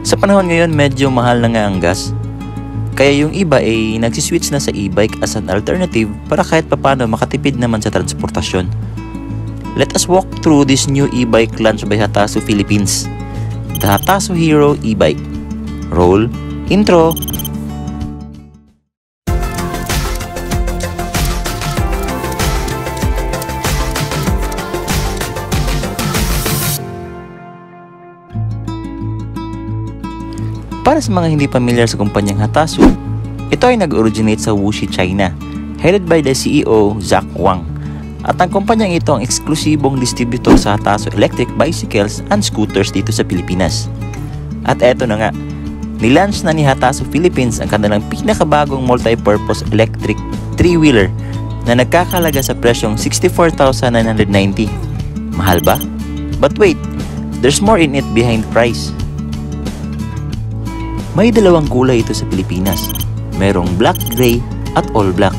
Sa panahon ngayon, medyo mahal na nga ang gas. Kaya yung iba ay nagsiswitch na sa e-bike as an alternative para kahit papano makatipid naman sa transportasyon. Let us walk through this new e-bike launch by Hatasu Philippines, the Hatasu Hero e-bike. Roll intro. Para sa mga hindi pamilyar sa kumpanyang Hatasu, ito ay nag-originate sa Wuxi, China, headed by the CEO Zach Wang. At ang kumpanyang ito ang eksklusibong distributor sa Hatasu electric bicycles and scooters dito sa Pilipinas. At eto na nga, nilaunch na ni Hatasu Philippines ang kanilang pinakabagong multi-purpose electric 3-wheeler na nagkakalaga sa presyong 64,990. Mahal ba? But wait, there's more in it behind price. May dalawang kulay ito sa Pilipinas. Merong black gray at all black.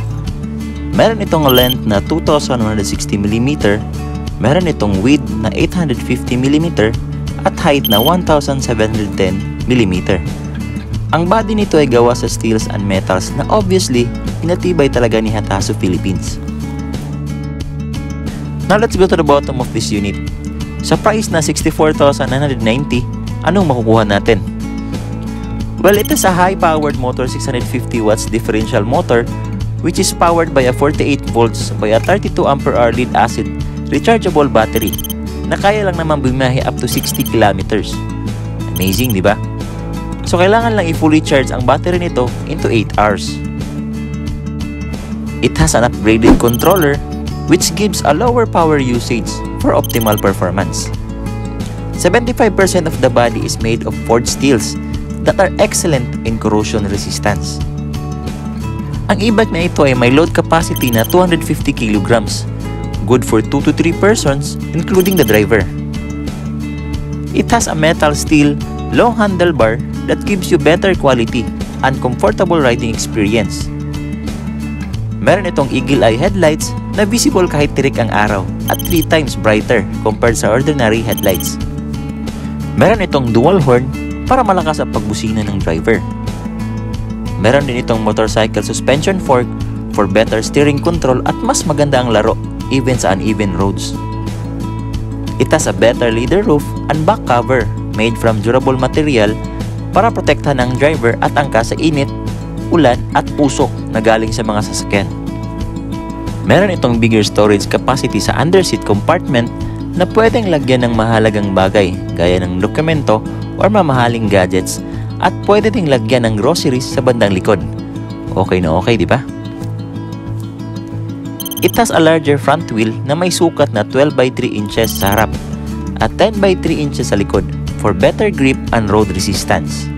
Meron itong length na 2,160mm, meron itong width na 850mm at height na 1,710mm. Ang body nito ay gawa sa steels and metals na obviously pinatibay talaga ni Hatasu Philippines. Now let's go to the bottom of this unit. Sa price na 64,990, anong makukuha natin? Well, it is a high-powered motor 650 watts differential motor which is powered by a 48 volts by a 32 ampere-hour lead-acid rechargeable battery na kaya lang naman bumiyahe up to 60 kilometers. Amazing, di ba? So, kailangan lang i-fully charge ang battery nito into 8 hours. It has an upgraded controller which gives a lower power usage for optimal performance. 75% of the body is made of forged steels that are excellent in corrosion resistance. Ang e-bike na ito ay may load capacity na 250 kilograms, good for 2 to 3 persons including the driver. It has a metal steel long handlebar that gives you better quality and comfortable riding experience. Meron itong eagle eye headlights na visible kahit tirik ang araw at 3 times brighter compared sa ordinary headlights. Meron itong dual horn para malakas ang pagbusina ng driver. Meron din itong motorcycle suspension fork for better steering control at mas maganda ang laro even sa uneven roads. It has a better leather roof and back cover made from durable material para protektahan ang driver at angkas sa init, ulan at usok na galing sa mga sasakyan. Meron itong bigger storage capacity sa underseat compartment na pwedeng lagyan ng mahalagang bagay gaya ng dokumento or mamahaling gadgets at pwede ding lagyan ng groceries sa bandang likod. Okay na okay, di ba? It has a larger front wheel na may sukat na 12 by 3 inches sa harap at 10 by 3 inches sa likod for better grip and road resistance.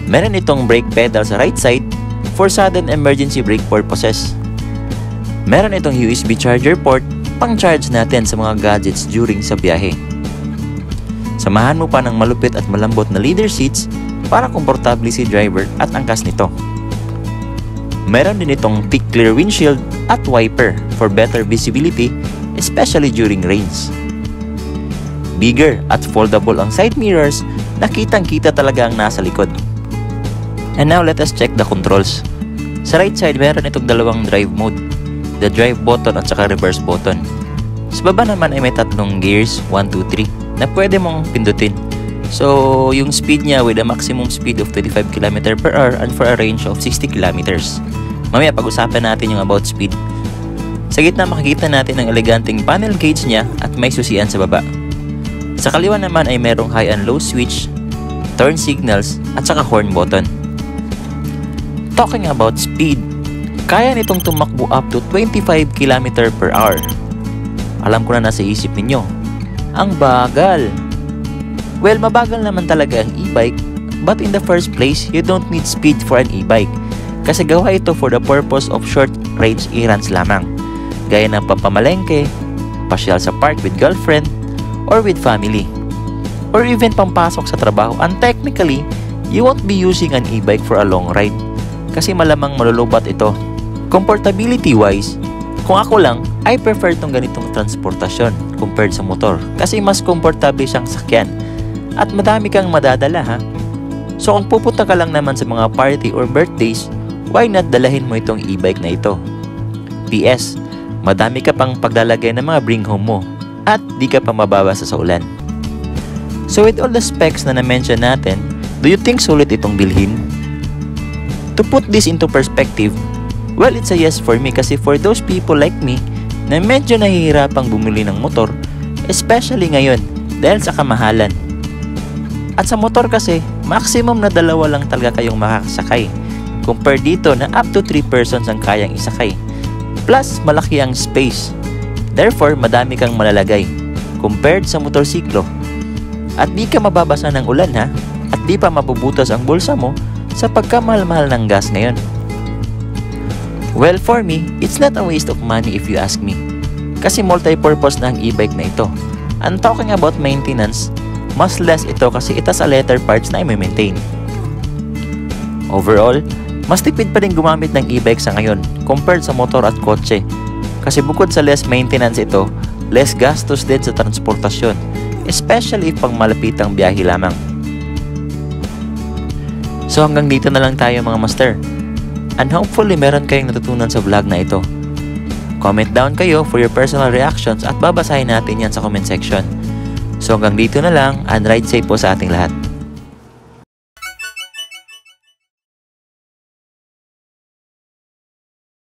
Meron itong brake pedal sa right side for sudden emergency brake purposes. Meron itong USB charger port pang-charge natin sa mga gadgets during sa biyahe. Samahan mo pa ng malupit at malambot na leather seats para komportable si driver at angkas nito. Meron din itong thick clear windshield at wiper for better visibility, especially during rains. Bigger at foldable ang side mirrors na kitang-kita talaga ang nasa likod. And now let us check the controls. Sa right side, meron itong dalawang drive mode, the drive button at saka reverse button. Sa baba naman ay may tatlong gears, 1, 2, 3 na pwede mong pindutin. So, yung speed niya with a maximum speed of 25 km per hour and for a range of 60 km. Mamaya pag-usapan natin yung about speed. Sa gitna makikita natin ang eleganteng panel gauge niya at may susian sa baba. Sa kaliwa naman ay merong high and low switch, turn signals at saka horn button. Talking about speed, kaya nitong tumakbo up to 25 km per hour. Alam ko na nasa isip ninyo, ang bagal. Well, mabagal naman talaga ang e-bike, but in the first place, you don't need speed for an e-bike kasi gawa ito for the purpose of short-range errands lamang, gaya ng papamalengke, pasyal sa park with girlfriend, or with family, or even pampasok sa trabaho. And technically, you won't be using an e-bike for a long ride kasi malamang malulubat ito. Comfortability-wise, kung ako lang, I prefer tong ganitong transportasyon compared sa motor kasi mas komportable siyang sakyan at madami kang madadala ha. So kung pupunta ka lang naman sa mga party or birthdays, why not dalahin mo itong e-bike na ito? PS, madami ka pang paglalagay ng mga bring home mo at di ka pa mababasa sa ulan. So with all the specs na na-mention natin, do you think sulit itong bilhin? To put this into perspective, well, it's a yes for me kasi for those people like me na medyo nahihirapang bumili ng motor, especially ngayon dahil sa kamahalan. At sa motor kasi, maximum na 2 lang talaga kayong makakasakay. Compare dito na up to 3 persons ang kayang isakay. Plus, malaki ang space. Therefore, madami kang malalagay. Compared sa motorsiklo. At di ka mababasa ng ulan ha. At di pa mabubutas ang bulsa mo sa pagkamahal-mahal ng gas ngayon. Well, for me, it's not a waste of money if you ask me. Kasi multi-purpose na ang e-bike na ito. And talking about maintenance, mas less ito kasi ito sa leather parts na i-maintain. Overall, mas tipid pa rin gumamit ng e-bike sa ngayon compared sa motor at kotse. Kasi bukod sa less maintenance ito, less gastos din sa transportasyon, especially if pang malapitang biyahe lamang. So hanggang dito na lang tayo mga master. And hopefully meron kayong natutunan sa vlog na ito. Comment down kayo for your personal reactions at babasahin natin yan sa comment section. So hanggang dito na lang and ride safe po sa ating lahat.